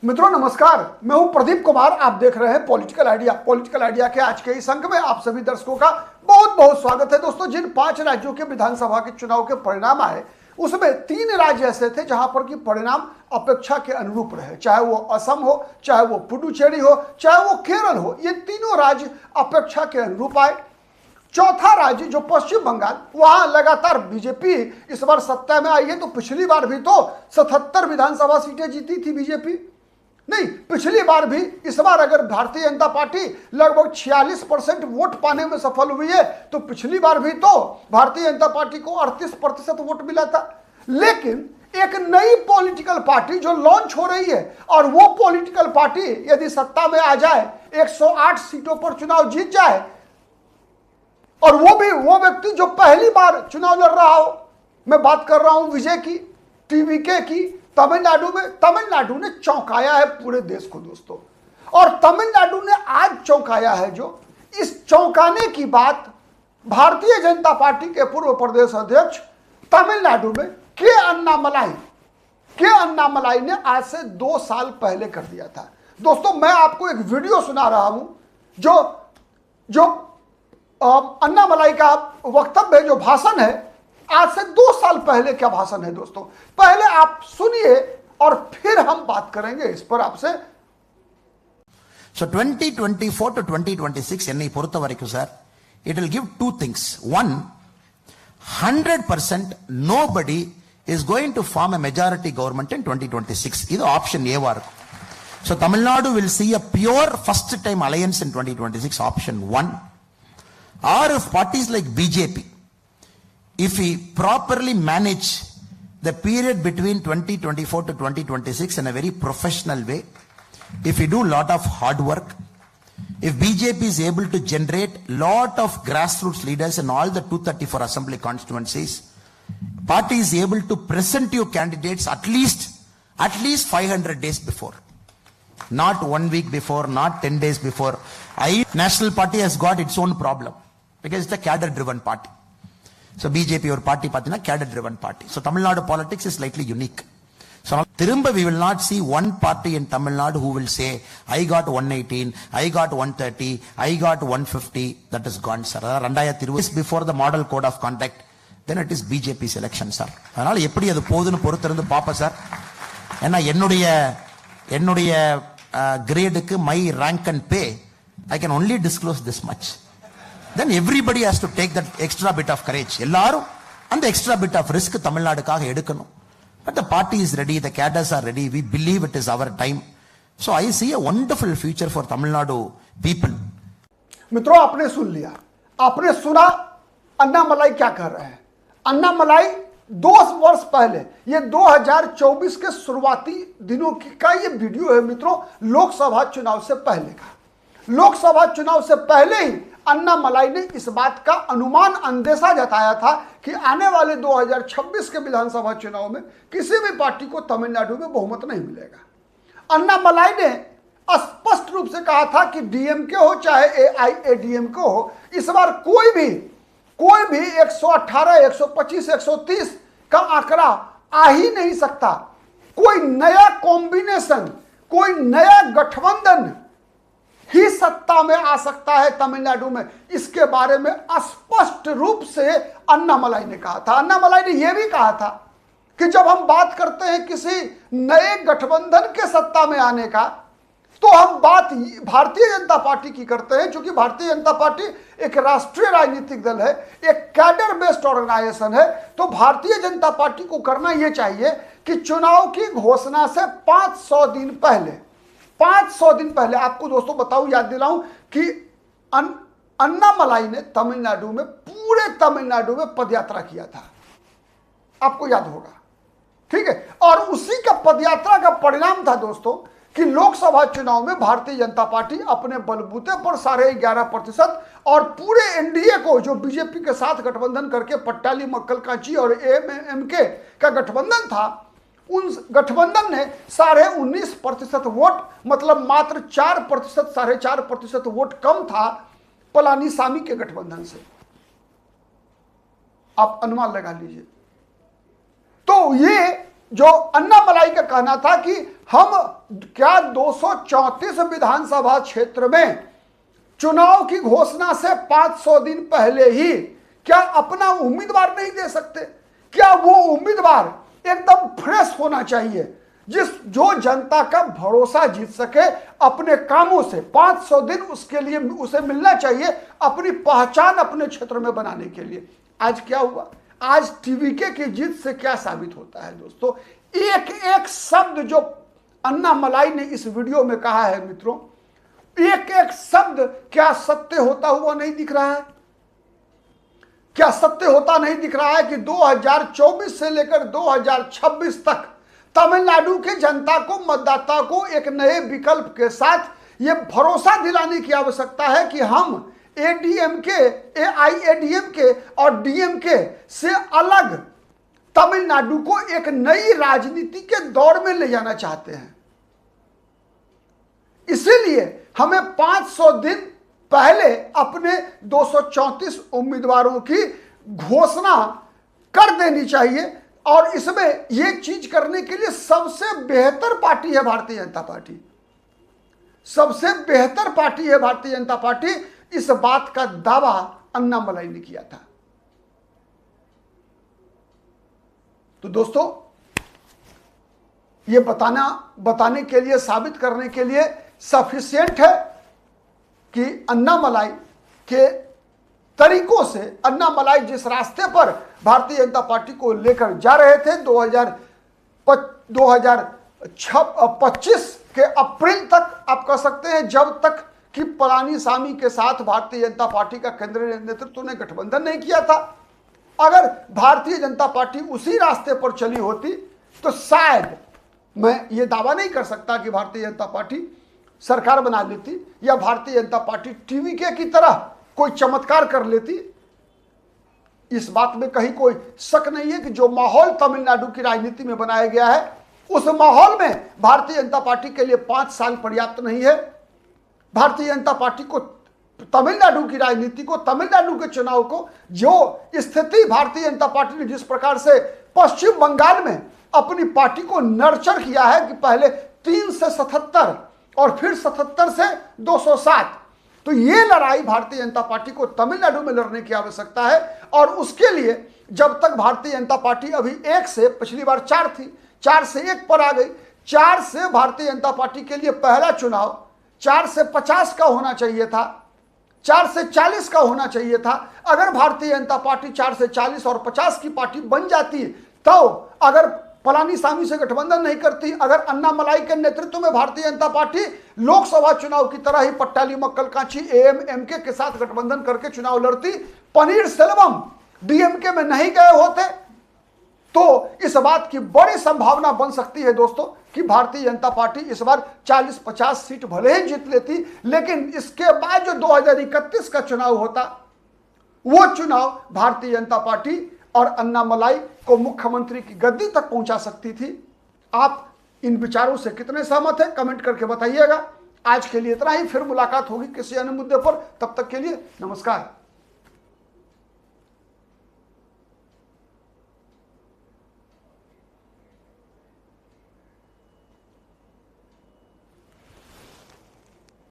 मित्रों नमस्कार, मैं हूं प्रदीप कुमार। आप देख रहे हैं पॉलिटिकल आइडिया। पॉलिटिकल आइडिया के आज के इस अंक में आप सभी दर्शकों का बहुत बहुत स्वागत है। दोस्तों, जिन 5 राज्यों के विधानसभा के चुनाव के परिणाम आए उसमें 3 राज्य ऐसे थे जहां पर कि परिणाम अपेक्षा के अनुरूप रहे। चाहे वो असम हो, चाहे वो पुडुचेरी हो, चाहे वो केरल हो, ये तीनों राज्य अपेक्षा के अनुरूप आए। चौथा राज्य जो पश्चिम बंगाल, वहां लगातार बीजेपी इस बार सत्ता में आई है। तो पिछली बार भी तो 77 विधानसभा सीटें जीती थी बीजेपी। नहीं, पिछली बार भी। इस बार अगर भारतीय जनता पार्टी लगभग 46% वोट पाने में सफल हुई है तो पिछली बार भी तो भारतीय जनता पार्टी को 38% वोट मिला था। लेकिन एक नई पॉलिटिकल पार्टी जो लॉन्च हो रही है, और वो पॉलिटिकल पार्टी यदि सत्ता में आ जाए, 108 सीटों पर चुनाव जीत जाए, और वो भी वो व्यक्ति जो पहली बार चुनाव लड़ रहा हो, मैं बात कर रहा हूं विजय की, टीवीके की, तमिलनाडु में। तमिलनाडु ने चौंकाया है पूरे देश को दोस्तों, और तमिलनाडु ने आज चौंकाया है। जो इस चौंकाने की बात भारतीय जनता पार्टी के पूर्व प्रदेश अध्यक्ष तमिलनाडु में के अन्नामलाई ने आज से 2 साल पहले कर दिया था। दोस्तों, मैं आपको एक वीडियो सुना रहा हूं जो अन्नामलाई का वक्तव्य, जो भाषण है, आज से 2 साल पहले क्या भाषण है दोस्तों। पहले आप सुनिए और फिर हम बात करेंगे इस पर आपसे। So 2024 to 2026 என்னை பொறுத்த வரைக்கும் sir, it will give 2 things. One, 100% nobody is going to form a majority government in 2026. இது ஆப்ஷன் ஏவா இருக்கும். So Tamil Nadu will see a pure first time alliance in 2026, option 1. Or if parties like BJP, if we properly manage the period between 2024 to 2026 in a very professional way, if we do a lot of hard work, if BJP is able to generate lot of grassroots leaders in all the 234 assembly constituencies, party is able to present you candidates at least 500 days before, not 1 week before, not 10 days before. National Party has got its own problem because it's a cadre driven party. So BJP or party pathina cadre driven party. So Tamil Nadu politics is slightly unique. So Tirumba we will not see one party in Tamil Nadu who will say I got 118, I got 130, I got 150. That is gone, sir. Is before the model code of conduct, then it is BJP's election, sir. அதனால எப்படி அது போகுதுன்னு பொறுத்திருந்து பாப்பா sir. ஏன்னா என்னுடைய கிரேடுக்கு my rank and pay, I can only disclose this much. Then everybody has to take that extra bit of courage. எல்லாரும் அந்த extra bit of risk தமிழ்நாடுக்காக எடுக்கணும். But the party is ready, the cadres are ready. We believe it is our time. So I see a wonderful future for Tamil Nadu people. मित्रों, आपने सुन लिया, आपने सुना अन्नामलाई क्या कर रहे हैं। अन्नामलाई 2 वर्ष पहले, ये 2024 के शुरुआती दिनों का ये वीडियो है मित्रों, लोकसभा चुनाव से पहले का। लोकसभा चुनाव से पहले ही अन्नामलाई ने इस बात का अनुमान, अंदेशा जताया था कि आने वाले 2026 के विधानसभा चुनाव में किसी भी पार्टी को तमिलनाडु में बहुमत नहीं मिलेगा। अन्नामलाई ने स्पष्ट रूप से कहा था कि डीएमके हो चाहे एआईएडीएमके हो, इस बार कोई भी 118, 125, 130 का आंकड़ा आ ही नहीं सकता। कोई नया कॉम्बिनेशन, कोई नया गठबंधन ही सत्ता में आ सकता है तमिलनाडु में। इसके बारे में स्पष्ट रूप से अन्नामलाई ने कहा था। अन्नामलाई ने यह भी कहा था कि जब हम बात करते हैं किसी नए गठबंधन के सत्ता में आने का, तो हम बात भारतीय जनता पार्टी की करते हैं, क्योंकि भारतीय जनता पार्टी एक राष्ट्रीय राजनीतिक दल है, एक कैडर बेस्ड ऑर्गेनाइजेशन है। तो भारतीय जनता पार्टी को करना यह चाहिए कि चुनाव की घोषणा से 500 दिन पहले आपको दोस्तों बताऊं, याद दिलाऊं कि अन्नामलाई ने तमिलनाडु में, पूरे तमिलनाडु में पदयात्रा किया था, आपको याद होगा, ठीक है। और उसी का पदयात्रा का परिणाम था दोस्तों कि लोकसभा चुनाव में भारतीय जनता पार्टी अपने बलबूते पर 11.5% और पूरे एनडीए को, जो बीजेपी के साथ गठबंधन करके पट्टाली मक्कल कांची और एएमएमके का गठबंधन था, उन गठबंधन ने 19.5% वोट, मतलब मात्र 4%, 4.5% वोट कम था पलानीसामी के गठबंधन से। आप अनुमान लगा लीजिए। तो ये जो अन्ना मलाई का कहना था कि हम क्या 234 विधानसभा क्षेत्र में चुनाव की घोषणा से 500 दिन पहले ही क्या अपना उम्मीदवार नहीं दे सकते? क्या वो उम्मीदवार एकदम फ्रेश होना चाहिए, जो जनता का भरोसा जीत सके अपने कामों से? 500 दिन उसके लिए उसे मिलना चाहिए अपनी पहचान अपने क्षेत्र में बनाने के लिए। आज क्या हुआ? आज टीवीके की जीत से क्या साबित होता है दोस्तों? एक एक शब्द जो अन्ना मलाई ने इस वीडियो में कहा है मित्रों, एक एक शब्द क्या सत्य होता हुआ नहीं दिख रहा है? क्या सत्य होता नहीं दिख रहा है कि 2024 से लेकर 2026 तक तमिलनाडु के जनता को, मतदाता को एक नए विकल्प के साथ यह भरोसा दिलाने की आवश्यकता है कि हम एडीएमके, एआईएडीएमके और डीएमके से अलग तमिलनाडु को एक नई राजनीति के दौर में ले जाना चाहते हैं। इसीलिए हमें 500 दिन पहले अपने 234 उम्मीदवारों की घोषणा कर देनी चाहिए, और इसमें यह चीज करने के लिए सबसे बेहतर पार्टी है भारतीय जनता पार्टी। सबसे बेहतर पार्टी है भारतीय जनता पार्टी। इस बात का दावा अन्ना मलाई ने किया था। तो दोस्तों, यह बताने के लिए, साबित करने के लिए सफिशिएंट है कि अन्ना मलाई के तरीकों से, अन्ना मलाई जिस रास्ते पर भारतीय जनता पार्टी को लेकर जा रहे थे 2025 के अप्रैल तक, आप कह सकते हैं, जब तक कि पलानीसामी के साथ भारतीय जनता पार्टी का केंद्रीय नेतृत्व ने गठबंधन नहीं किया था। अगर भारतीय जनता पार्टी उसी रास्ते पर चली होती तो शायद, मैं ये दावा नहीं कर सकता कि भारतीय जनता पार्टी सरकार बना लेती या भारतीय जनता पार्टी टीवीके की तरह कोई चमत्कार कर लेती। इस बात में कहीं कोई शक नहीं है कि जो माहौल तमिलनाडु की राजनीति में बनाया गया है, उस माहौल में भारतीय जनता पार्टी के लिए 5 साल पर्याप्त नहीं है। भारतीय जनता पार्टी को, तमिलनाडु की राजनीति को, तमिलनाडु के चुनाव को, जो स्थिति भारतीय जनता पार्टी ने जिस प्रकार से पश्चिम बंगाल में अपनी पार्टी को नर्चर किया है कि पहले 3 से 77 और फिर 77 से 207, तो ये लड़ाई भारतीय जनता पार्टी को तमिलनाडु में लड़ने की आवश्यकता है। और उसके लिए जब तक भारतीय जनता पार्टी अभी 1 से, पिछली बार 4 थी, 4 से 1 पर आ गई, 4 से भारतीय जनता पार्टी के लिए पहला चुनाव 4 से 50 का होना चाहिए था, 4 से 40 का होना चाहिए था। अगर भारतीय जनता पार्टी 4 से 40 और 50 की पार्टी बन जाती, तो अगर पलानीसामी से गठबंधन नहीं करती, अगर अन्ना मलाई के नेतृत्व में भारतीय जनता पार्टी लोकसभा चुनाव की तरह ही पट्टाली मक्कल कांची एएमएमके के साथ गठबंधन करके चुनाव लड़ती, पनीर सेल्वम डीएमके में नहीं गए होते, तो इस बात की बड़ी संभावना बन सकती है दोस्तों कि भारतीय जनता पार्टी इस बार 40-50 सीट भले ही जीत लेती, लेकिन इसके बाद जो 2031 का चुनाव होता, वो चुनाव भारतीय जनता पार्टी और अन्ना मलाई को मुख्यमंत्री की गद्दी तक पहुंचा सकती थी। आप इन विचारों से कितने सहमत हैं, कमेंट करके बताइएगा। आज के लिए इतना ही, फिर मुलाकात होगी किसी अन्य मुद्दे पर। तब तक के लिए नमस्कार।